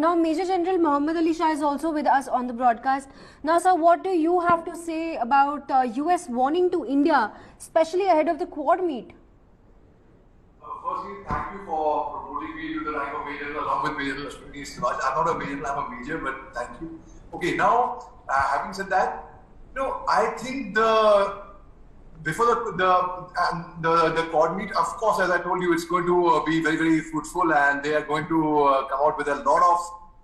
now Major General Mohammed Ali Shah is also with us on the broadcast. Now, sir, what do you have to say about US warning to India, especially ahead of the Quad meet? Firstly, thank you for promoting me to the rank of Major along with Major Shah. I'm not a Major, I'm a Major, but thank you. Okay, now, having said that, I think before the Quad meet, of course, as I told you, it's going to be very, very fruitful, and they are going to come out with a lot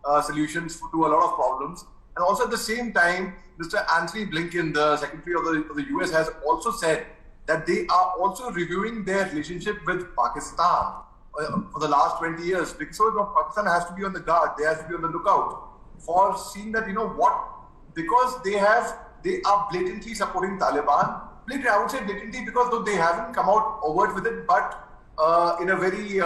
of solutions to a lot of problems. And also at the same time, Mr. Anthony Blinken, the Secretary of the US, has also said that they are also reviewing their relationship with Pakistan for the last 20 years. Because Pakistan has to be on the guard, they have to be on the lookout for seeing that, because they are blatantly supporting Taliban. I would say blatantly because though they haven't come out overt with it, but in a very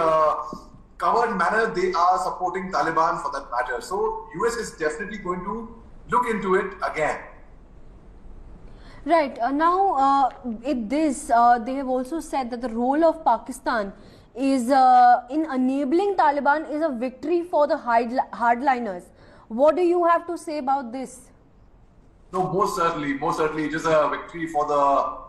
covered manner, they are supporting Taliban for that matter. So US is definitely going to look into it again. Right. Now, they have also said that the role of Pakistan is in enabling Taliban is a victory for the hardliners. What do you have to say about this? No, most certainly, it is a victory for the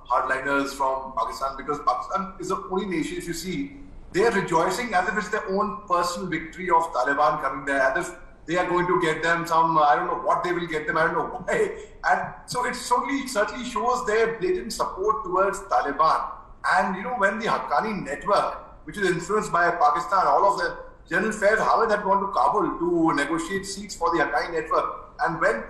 hardliners from Pakistan, because Pakistan is the only nation, if you see, they are rejoicing as if it's their own personal victory of Taliban coming there, as if they are going to get them some, I don't know what they will get them, I don't know why. And so it certainly shows their blatant support towards Taliban. And when the Haqqani network, which is influenced by Pakistan, all of them, General Faiz Hamid had gone to Kabul to negotiate seats for the Haqqani network. And when,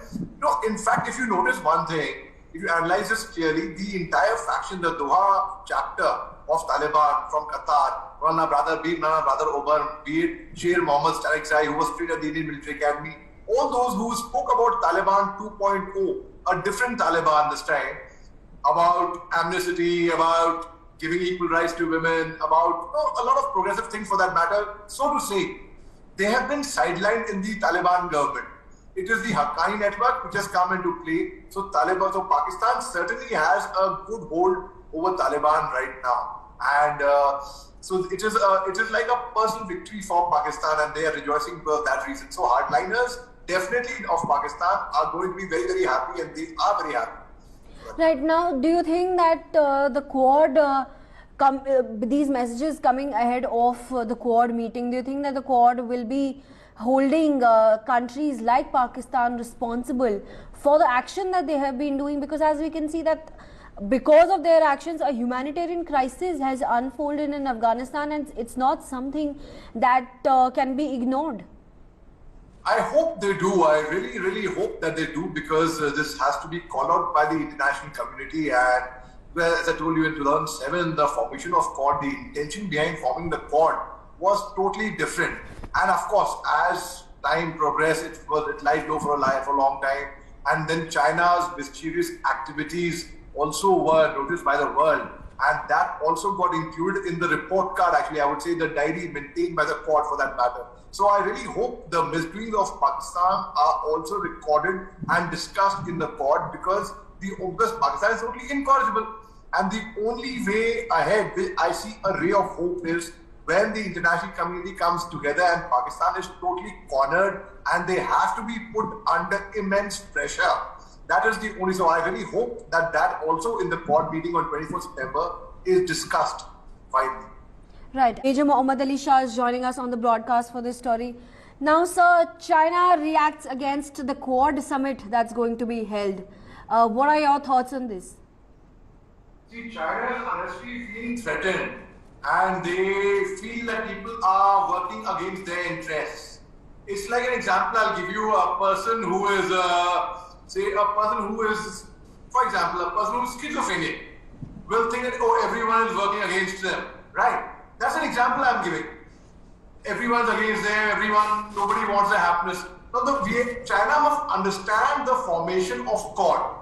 in fact, if you notice one thing, if you analyze this clearly, the entire faction, the Doha chapter of Taliban from Qatar, Rana brother, be it Nana brother Ober, be it Sher Mohammed Starekzai, who was trained at the Indian Military Academy, all those who spoke about Taliban 2.0, a different Taliban this time, about amnesty, about giving equal rights to women, about a lot of progressive things for that matter, so to say, they have been sidelined in the Taliban government. It is the Haqqani network which has come into play. So Pakistan certainly has a good hold over Taliban right now. And so it is like a personal victory for Pakistan, and they are rejoicing for that reason. So hardliners definitely of Pakistan are going to be very, very happy, and they are very happy. Right. Now, do you think that the Quad, these messages coming ahead of the Quad meeting, do you think that the Quad will be holding countries like Pakistan responsible for the action that they have been doing? Because as we can see that because of their actions, a humanitarian crisis has unfolded in Afghanistan, and it's not something that can be ignored. I hope they do. I really, really hope that they do, because this has to be called out by the international community. And as I told you, in 2007, the formation of Quad, the intention behind forming the Quad was totally different. And of course, as time progressed, it lied low for a long time. And then China's mischievous activities also were noticed by the world. And that also got included in the report card, actually, I would say the diary maintained by the Quad for that matter. So I really hope the misdoings of Pakistan are also recorded and discussed in the Quad, because Pakistan is totally incorrigible. And the only way ahead, I see a ray of hope, is when the international community comes together and Pakistan is totally cornered and they have to be put under immense pressure. That is the only, so I really hope that also in the Quad meeting on 24th September is discussed finally. Right. Major Mohammed Ali Shah is joining us on the broadcast for this story. Now, sir, China reacts against the Quad summit that's going to be held. What are your thoughts on this? See, China is honestly feeling threatened, and they feel that people are working against their interests. It's like an example I'll give you. A person who is, for example, a person who is schizophrenic will think that, oh, everyone is working against them, right? That's an example I'm giving. Everyone's against them, nobody wants their happiness. Now, China must understand the formation of Quad.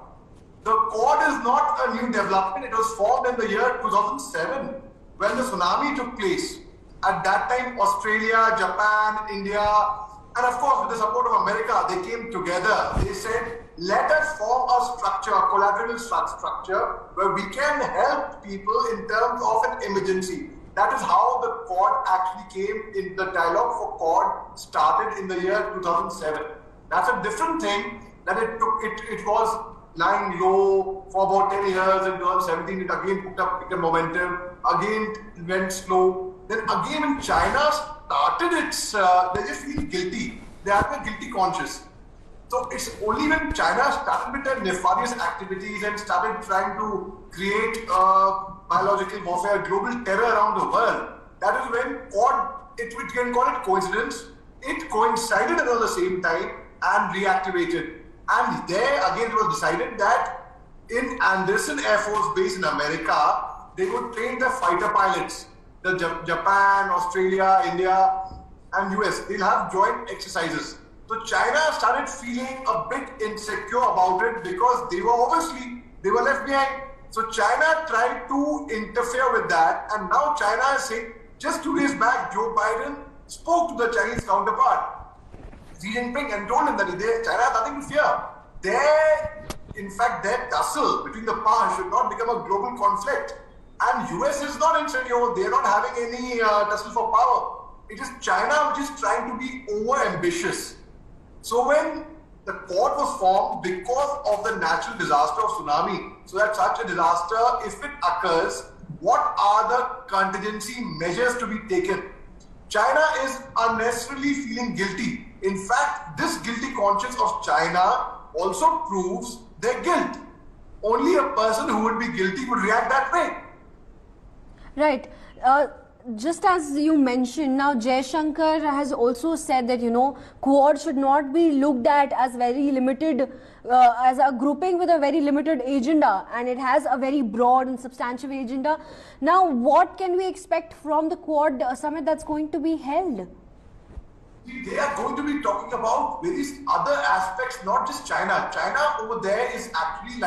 The Quad is not a new development. It was formed in the year 2007 when the tsunami took place. At that time, Australia, Japan, India, and of course, with the support of America, they came together. They said, let us form a structure, a collateral structure, where we can help people in terms of an emergency. That is how the Quad actually came in. The dialogue for Quad started in the year 2007. That's a different thing that it was lying low for about 10 years. In 2017, it again picked up momentum. Again, it went slow. Then again, when China started its, they just feel guilty. They have a guilty conscience. So it's only when China started with their nefarious activities and started trying to create biological warfare, global terror around the world, that is when Quad, we can call it coincidence, it coincided around the same time and reactivated. And there again it was decided that in Anderson Air Force Base in America, they would train the fighter pilots. The Japan, Australia, India and US, they'll have joint exercises. So China started feeling a bit insecure about it because they were left behind. So China tried to interfere with that, and now China is saying, just 2 days back, Joe Biden spoke to the Chinese counterpart, Xi Jinping, and told him that China has nothing to fear. In fact, their tussle between the powers should not become a global conflict. And US is not insecure, they are not having any tussle for power. It is China which is trying to be over-ambitious. So when the Quad was formed because of the natural disaster of tsunami, so that such a disaster, if it occurs, what are the contingency measures to be taken? China is unnecessarily feeling guilty. In fact, this guilty conscience of China also proves their guilt. Only a person who would be guilty would react that way. Right. Just as you mentioned, now Jaishankar has also said that, Quad should not be looked at as very limited, as a grouping with a very limited agenda, and it has a very broad and substantial agenda. Now, what can we expect from the Quad summit that's going to be held? They are going to be talking about various other aspects, not just China. China over there is actually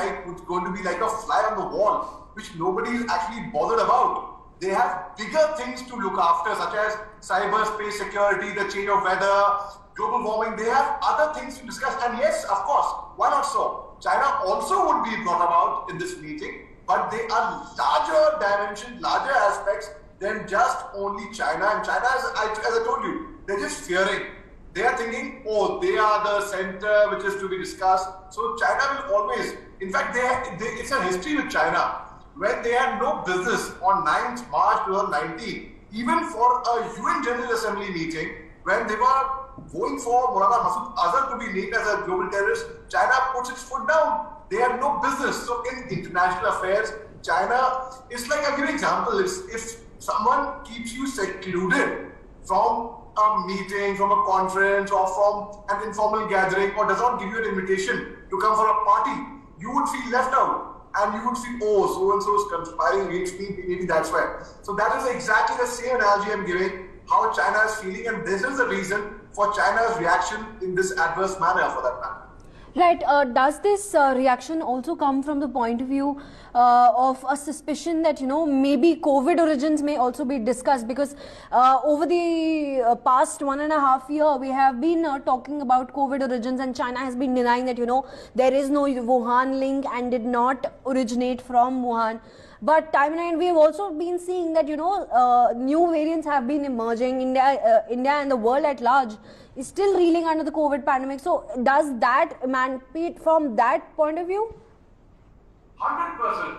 going to be like a fly on the wall, which nobody is actually bothered about. They have bigger things to look after, such as cyberspace security, the change of weather, global warming. They have other things to discuss. And yes, of course, why not so? China also would be brought about in this meeting, but they are larger dimensions, larger aspects than just only China. And China, as I told you, they're just fearing. They are thinking, oh, they are the center which is to be discussed. So China will always, in fact, it's a history with China. When they had no business on 9th March 2019, even for a UN General Assembly meeting, when they were going for Maulana Masood Azhar to be named as a global terrorist, China puts its foot down. They had no business. So in international affairs, China is like, I'll give you an example. If someone keeps you secluded from a meeting, from a conference, or from an informal gathering, or does not give you an invitation to come for a party, you would feel left out. And you would feel, oh, so-and-so is conspiring against me, maybe that's why. So that is exactly the same analogy I'm giving, how China is feeling, and this is the reason for China's reaction in this adverse manner, for that matter. Right. Does this reaction also come from the point of view of a suspicion that, maybe COVID origins may also be discussed? Because over the past 1.5 years, we have been talking about COVID origins, and China has been denying that, there is no Wuhan link and did not originate from Wuhan. But time and again, we have also been seeing that, new variants have been emerging. India and the world at large is still reeling under the COVID pandemic. So does that emancipate from that point of view? 100%.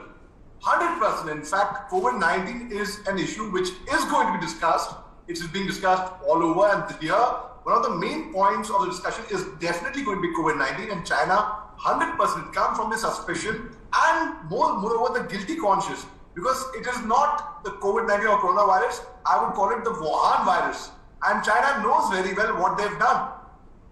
100%. In fact, COVID-19 is an issue which is going to be discussed. It is being discussed all over, and here, one of the main points of the discussion is definitely going to be COVID-19, and China 100% come from the suspicion and moreover the guilty conscience, because it is not the COVID-19 or coronavirus. I would call it the Wuhan virus. And China knows very well what they've done.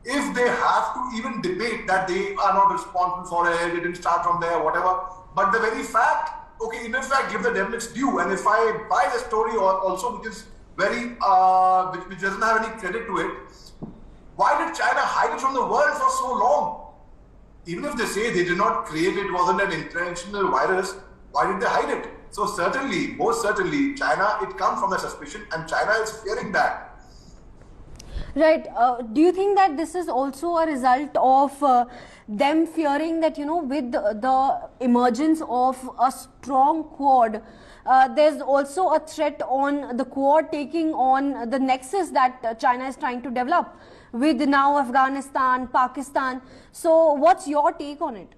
If they have to even debate that they are not responsible for it, it didn't start from there, whatever. But the very fact, okay, in fact, give the devil its due. And if I buy the story also, which is very, which doesn't have any credit to it, why did China hide it from the world for so long? Even if they say they did not create it, wasn't an intentional virus, why did they hide it? So certainly, most certainly, China, it comes from the suspicion, and China is fearing that. Right. Do you think that this is also a result of them fearing that, with the emergence of a strong Quad, there's also a threat on the Quad taking on the nexus that China is trying to develop with now Afghanistan, Pakistan. So what's your take on it?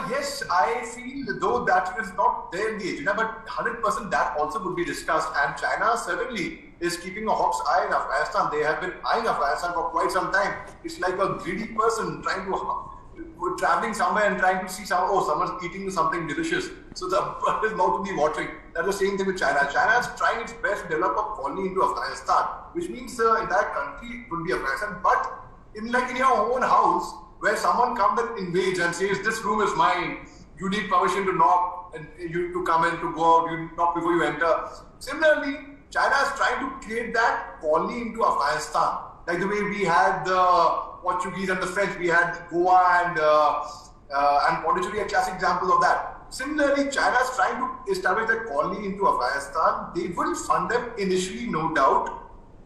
Yes, I feel though that is not there in the agenda, but 100% that also would be discussed. And China certainly is keeping a hawk's eye in Afghanistan. They have been eyeing Afghanistan for quite some time. It's like a greedy person trying to traveling somewhere and trying to see someone's eating something delicious. So the his mouth will be watering. That's the same thing with China. China is trying its best to develop a colony into Afghanistan, which means the entire country will be Afghanistan. But in your own house, where someone comes and invades and says, this room is mine, you need permission to knock and you to come in, to go out, you knock before you enter. Similarly, China is trying to create that colony into Afghanistan. Like the way we had the Portuguese and the French, we had Goa and Pondicherry, a classic example of that. Similarly, China is trying to establish a colony into Afghanistan. They will fund them initially, no doubt.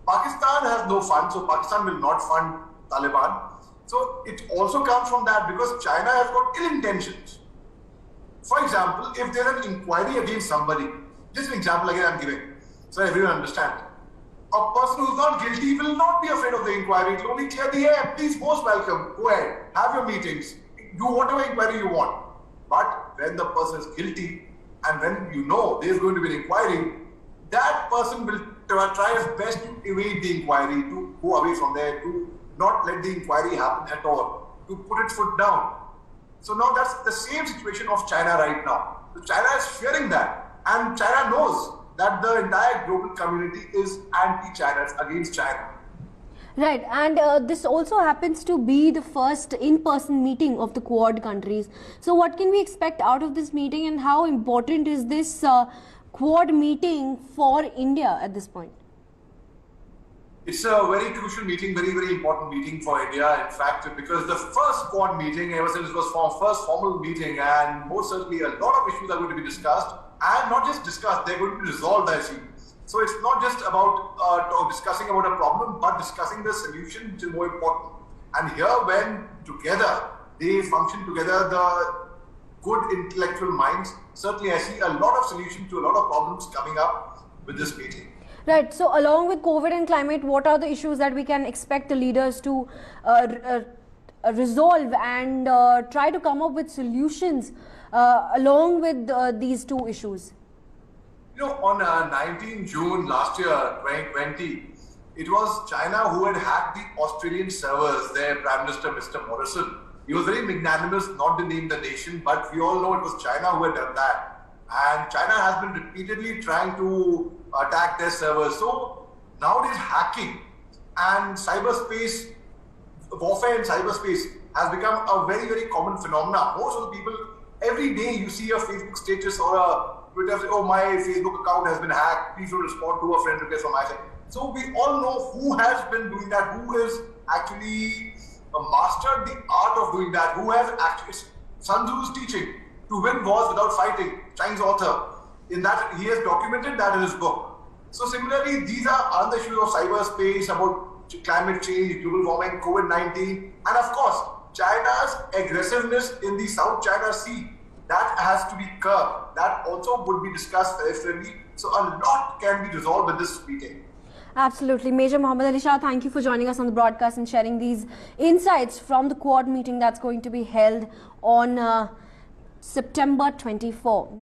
Pakistan has no fund, so Pakistan will not fund Taliban. So it also comes from that because China has got ill intentions. For example, if there's an inquiry against somebody, just an example again I'm giving, so everyone understands. A person who's not guilty will not be afraid of the inquiry. It will only clear the air. Please, most welcome. Go ahead. Have your meetings. Do whatever inquiry you want. But when the person is guilty and when you know there's going to be an inquiry, that person will try his best to evade the inquiry, to go away from there, to not let the inquiry happen at all, to put its foot down. So now that's the same situation of China right now. So China is fearing that, and China knows that the entire global community is anti-China, it's against China. Right, and this also happens to be the first in-person meeting of the Quad countries. So what can we expect out of this meeting, and how important is this Quad meeting for India at this point? It's a very crucial meeting, very, very important meeting for India. In fact, because the first Quad meeting, ever since it was first formal meeting, and most certainly a lot of issues are going to be discussed, and not just discussed, they're going to be resolved, I see. So it's not just about discussing about a problem, but discussing the solution, which is more important. And here, when together, they function together, the good intellectual minds, certainly I see a lot of solutions to a lot of problems coming up with this meeting. Right. So along with COVID and climate, what are the issues that we can expect the leaders to resolve and try to come up with solutions along with these two issues? On 19 June last year, 2020, it was China who had hacked the Australian servers, their Prime Minister, Mr. Morrison. He was very magnanimous not to name the nation, but we all know it was China who had done that. And China has been repeatedly trying to attack their servers. So nowadays hacking and cyberspace, warfare in cyberspace has become a very, very common phenomenon. Most of the people, every day you see a Facebook status or a Twitter, say, oh, my Facebook account has been hacked, please don't respond to a friend request from my side. So we all know who has been doing that, who has actually mastered the art of doing that, who has actually, Sun Tzu's teaching, to win wars without fighting, Chinese author. In that, he has documented that in his book. So similarly, these are other issues of cyberspace, about climate change, global warming, COVID-19, and of course, China's aggressiveness in the South China Sea. That has to be curbed. That also would be discussed very friendly. So a lot can be resolved with this meeting. Absolutely. Major Mohammed Ali Shah, thank you for joining us on the broadcast and sharing these insights from the Quad meeting that's going to be held on September 24.